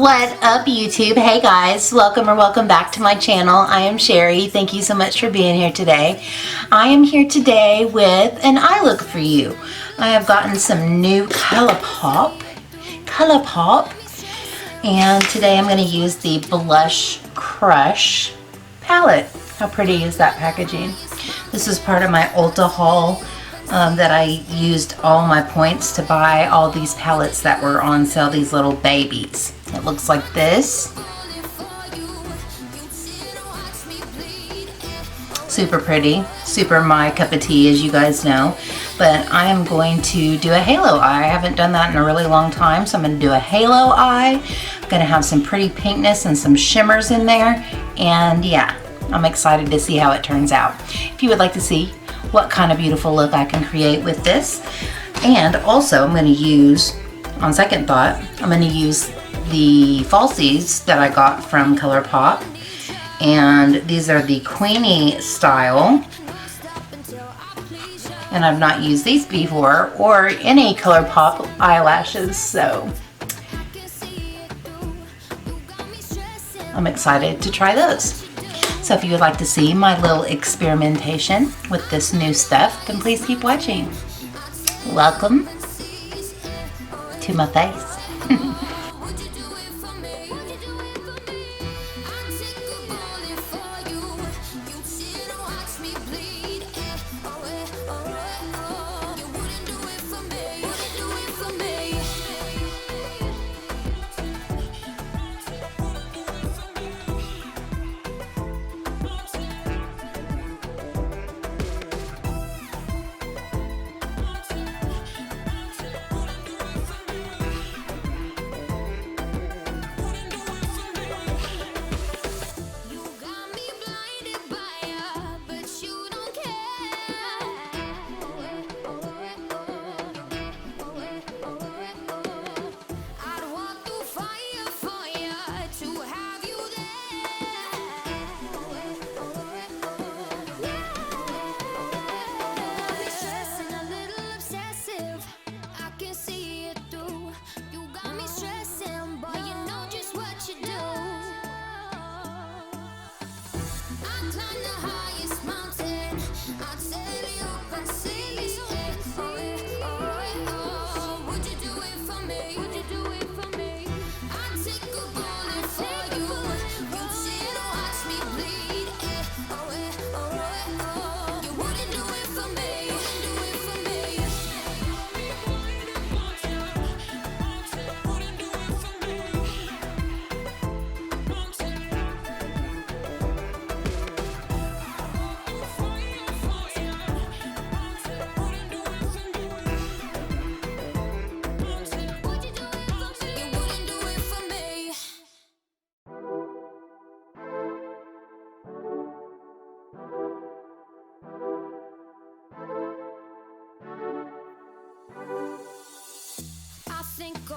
What up, YouTube? Hey guys, welcome back to my channel. I am Sherry. Thank you so much for being here today. I am here today with an eye look for you. I have gotten some new ColourPop, and today I'm going to use the Blush Crush palette. How pretty is that packaging? This is part of my Ulta haul that I used all my points to buy all these palettes that were on sale, these little babies. It looks like this. Super pretty, super my cup of tea, as you guys know. But I am going to do a halo eye. I haven't done that in a really long time, so I'm going to do a halo eye. I'm going to have some pretty pinkness and some shimmers in there. And yeah, I'm excited to see how it turns out. If you would like to see what kind of beautiful look I can create with this. And also I'm going to use, on second thought, I'm going to use the falsies that I got from ColourPop. And these are the Queenie style. And I've not used these before or any ColourPop eyelashes, so I'm excited to try those. So if you would like to see my little experimentation with this new stuff, then please keep watching. Welcome to my face.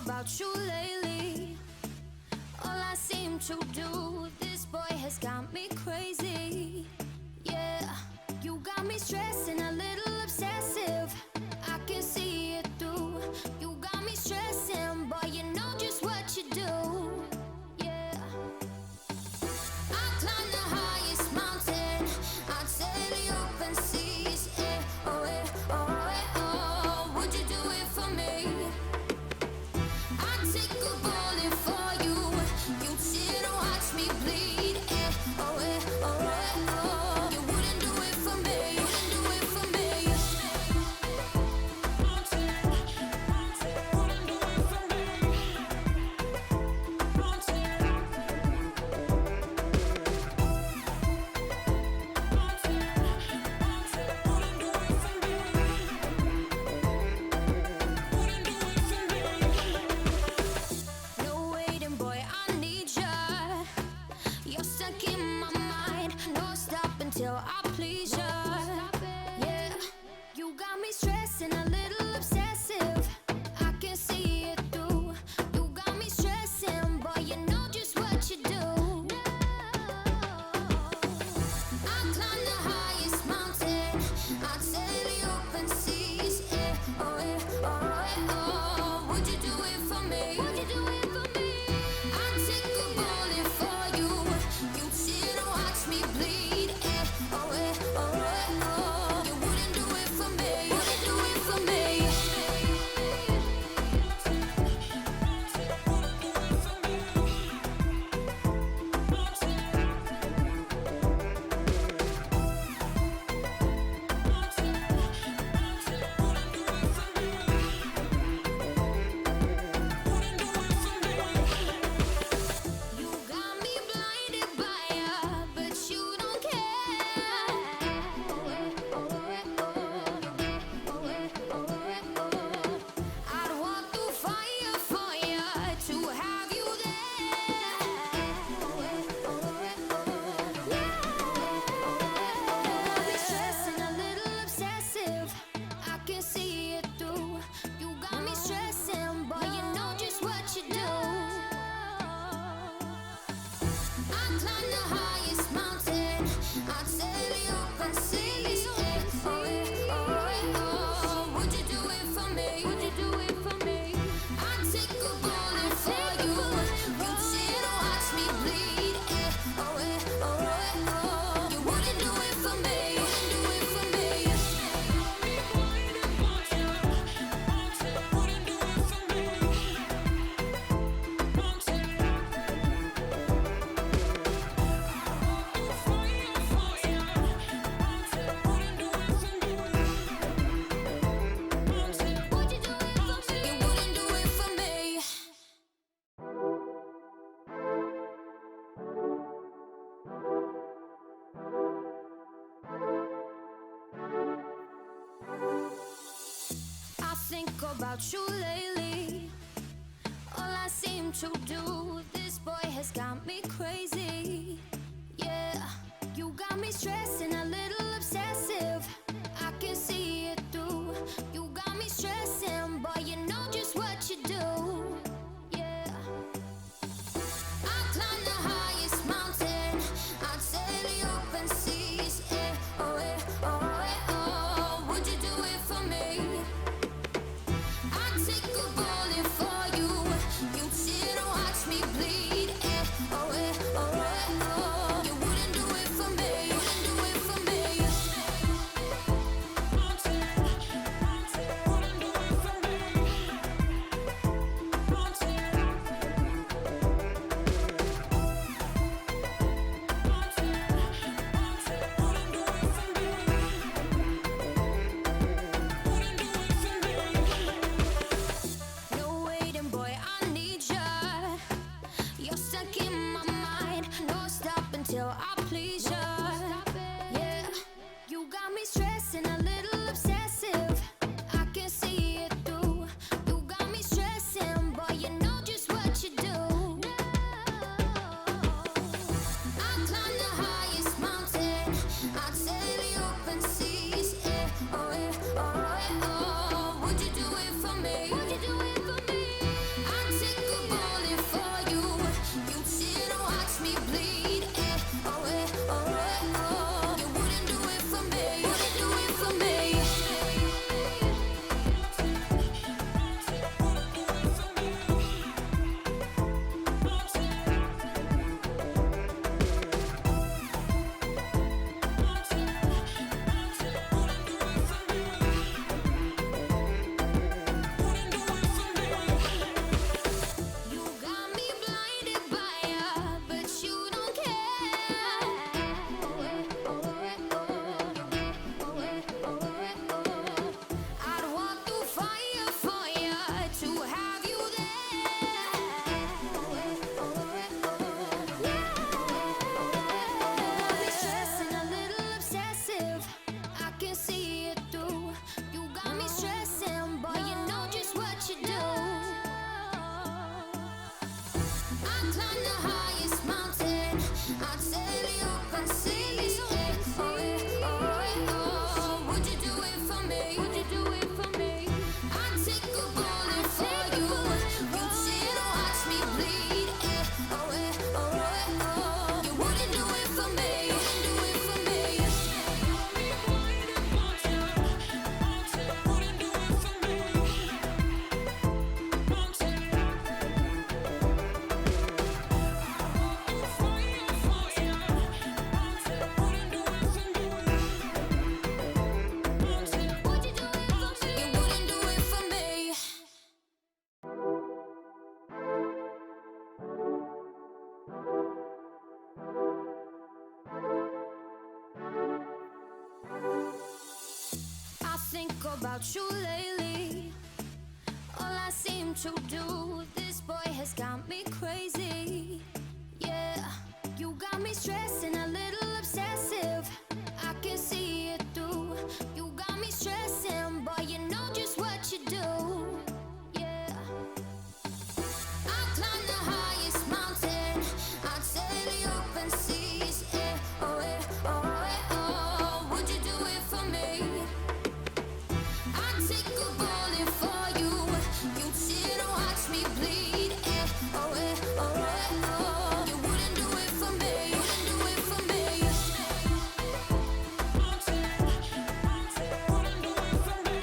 About you lately, all I seem to do, this boy has got me crazy. Yeah, you got me stressing, a little obsessive. I can see it through. You got me stressing, boy, you know just what you do. Yeah, I climb the highest mountain, I sail the open seas. Would you do it for me? Take a bullet for you. You'd sit and watch me bleed. You wouldn't do it for me. Do it for me. Till I please ya. Yeah, you got me stressing, a little obsessive. I can see it through. You got me stressing, boy, you know just what you do. I climb the highest mountain, I sail the open seas. Would you do it for me? Would you do it for me? about you lately. All I seem to do, this boy has got me crazy. Yeah, you got me stressing, a little obsessive. I can see it through. You got me stressing, boy, you know just what you do. Yeah, I'll climb the highest mountain, I'll sail the open seas. Eh, oh, eh, oh, eh, oh. Would you do it for me? I'd take a bullet for you. You'd sit and watch me bleed. Eh, oh, eh, oh, eh, oh. You wouldn't do it for me. Wouldn't do it for me. Wouldn't do it for me. No waiting, boy, I need ya. You're stuck in my mind. No stop until I please ya. Yeah, you got me stressing, a little obsessive. I can see it through. You got me stressing, boy, you know just what you do. I'll climb the highest mountain, I'd sail the open seas. Eh, oh, eh, oh, eh, oh. Would you do it for me? Would you do it for me? I'd take a bullet for you. You'd sit and watch me bleed. Eh, oh, eh, oh, eh, oh. You wouldn't do it for me. Wouldn't do it for me. You got me blinded by ya, but you don't care. I'd walk through fire for ya to have you there. Be stressing, a little obsessive. I can see it through. You got me stressing, boy, you know just what you do. I'd climb the highest mountain, I'd sail the open seas. Eh, oh, eh, oh, eh, oh. Would you do it for me? Would you do it for me? I'd take a bullet for you. You'd sit and watch me bleed. Eh, oh, eh, oh, eh, oh. You wouldn't do it for me. Wouldn't do it for me. Wouldn't do it for me. Would you do it for me? You wouldn't do it for me. I think about you lately. All I seem to do, this boy has got me crazy. Yeah, you got me stressing, a little obsessive. I can see it through. You got me stressing, boy, you know just what you do. Yeah, I'll climb the highest mountain, I'd sail the open seas. Eh, oh, eh, oh, eh, oh. Would you do it for me? I'd take a bullet for you. You'd sit and watch me bleed. Eh, oh, eh, oh, eh, oh. You wouldn't do it for me. Wouldn't do it for me. Wouldn't do it for me.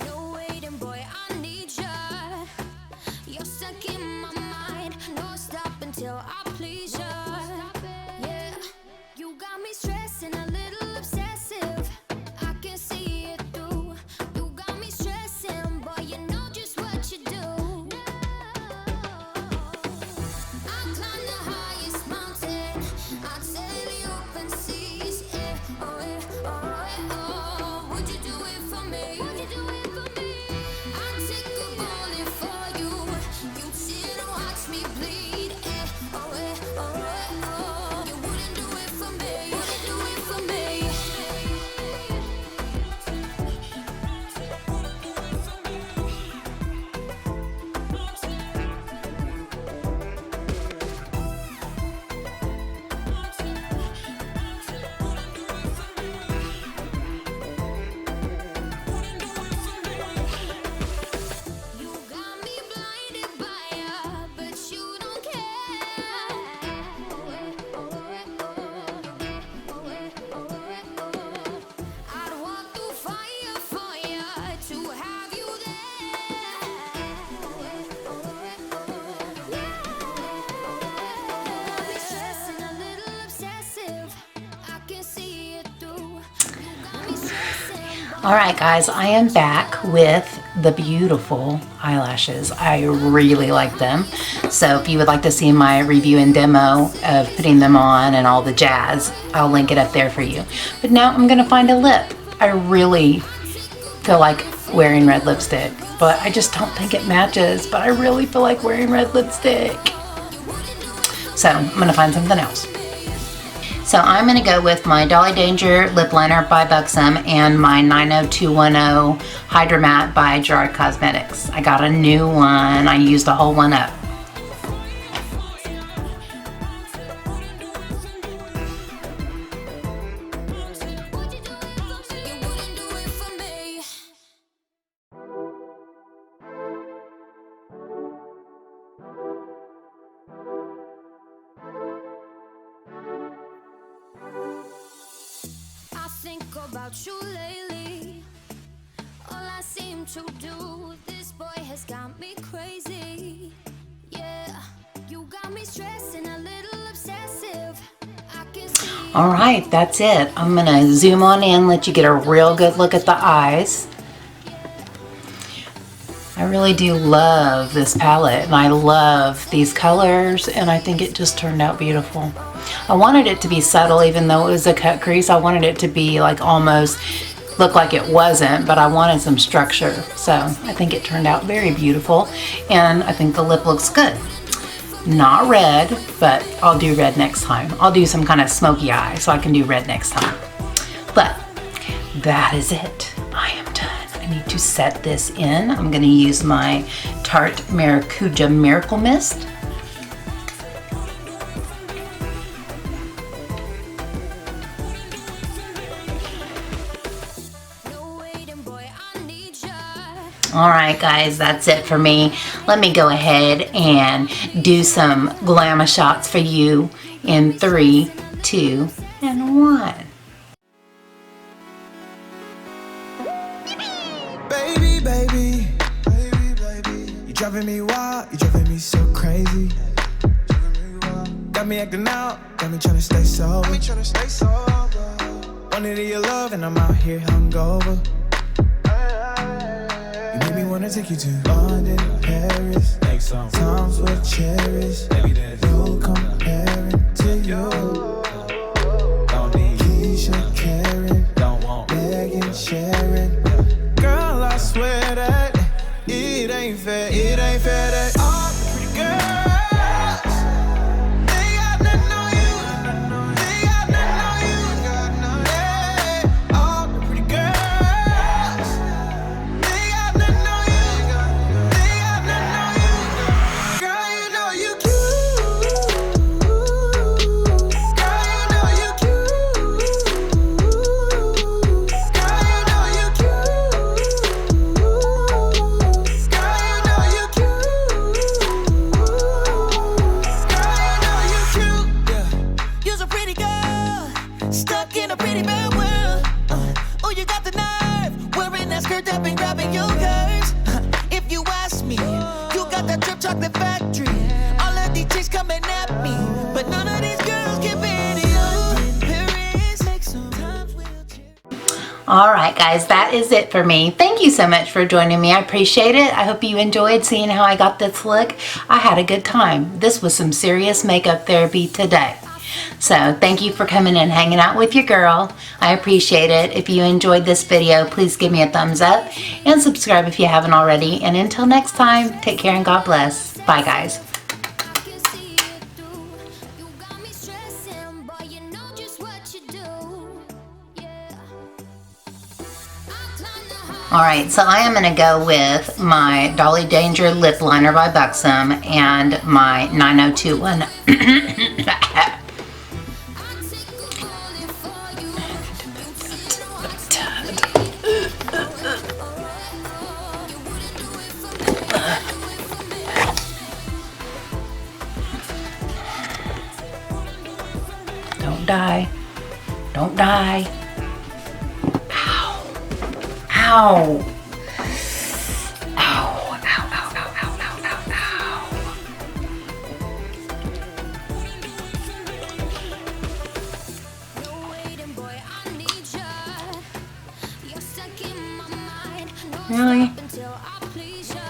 No waiting, boy, I need ya. You're stuck in my mind. No stop until I please ya. Yeah, you got me stressing, a little obsessive. I can see it through. You got me stressing, boy, you know just what you do. I'll climb the highest mountain, I'd sail the open seas. Eh, oh, eh, oh, eh, oh. Would you do it for me? Would you do it for me? I'd All right, guys, I am back with the beautiful eyelashes. I really like them. So if you would like to see my review and demo of putting them on and all the jazz, I'll link it up there for you. But now I'm gonna find a lip. I really feel like wearing red lipstick, but I just don't think it matches, but I really feel like wearing red lipstick. So I'm gonna find something else. So I'm going to go with my Dolly Danger lip liner by Buxom and my 90210 Hydra Matte by Gerard Cosmetics. I got a new one. I used the whole one up. Think about you lately. All I seem to do, this boy has got me crazy. Yeah, you got me stressed and a little obsessive. I can see. All right, that's it. I'm gonna zoom on in, let you get a real good look at the eyes. I really do love this palette, and I love these colors, and I think it just turned out beautiful. I wanted it to be subtle, even though it was a cut crease. I wanted it to be like almost look like it wasn't, but I wanted some structure. So I think it turned out very beautiful, and I think the lip looks good. Not red, but I'll do red next time. I'll do some kind of smoky eye so I can do red next time. But that is it. I am done. I need to set this in. I'm going to use my Tarte Maracuja Miracle Mist. All right, guys, that's it for me. Let me go ahead and do some glamour shots for you in 3, 2, and 1. Baby, baby, you driving me wild, you driving me so crazy. Got me acting out, got me trying to stay sober. Wanted your love and I'm out here hungover. You made me wanna take you to London, Paris. Times we'll cherish. No comparing to you. Don't need Keisha, Karen, don't want Megan, Sharon. Girl, I swear that it ain't fair. It ain't fair that all the pretty girls, they got nothing on you. They got nothing on you. Yeah, all the pretty girls, they got nothing on you. They got nothing on you. Girl, you know you cute. Girl, you know you cute. Girl, you know you cute. Girl, you know you cute. Yeah. You're a pretty girl, stuck in a pretty bad world. Oh, you got the nerve, wearing that skirt up and grabbing your curves. If you ask me, you got that drip chocolate factory. All of these chicks coming at me, but none of these girls can beat you. Paris, make some times we'll chill. All right, guys, that is it for me. Thank you so much for joining me. I appreciate it. I hope you enjoyed seeing how I got this look. I had a good time. This was some serious makeup therapy today. So thank you for coming and hanging out with your girl. I appreciate it. If you enjoyed this video, please give me a thumbs up and subscribe if you haven't already. And until next time, take care and God bless. Bye, guys. I can see it through. You got me stressing, boy, you know just what you do. Yeah. I climb the high. All right, so I am going to go with my Dolly Danger lip liner by Buxom and my 90210. Don't die. Don't die. Ow. Ow. Ow. Ow, ow, ow, ow, ow, ow, ow. No waiting, boy, I need ya. You're stuck in Really? until I please you.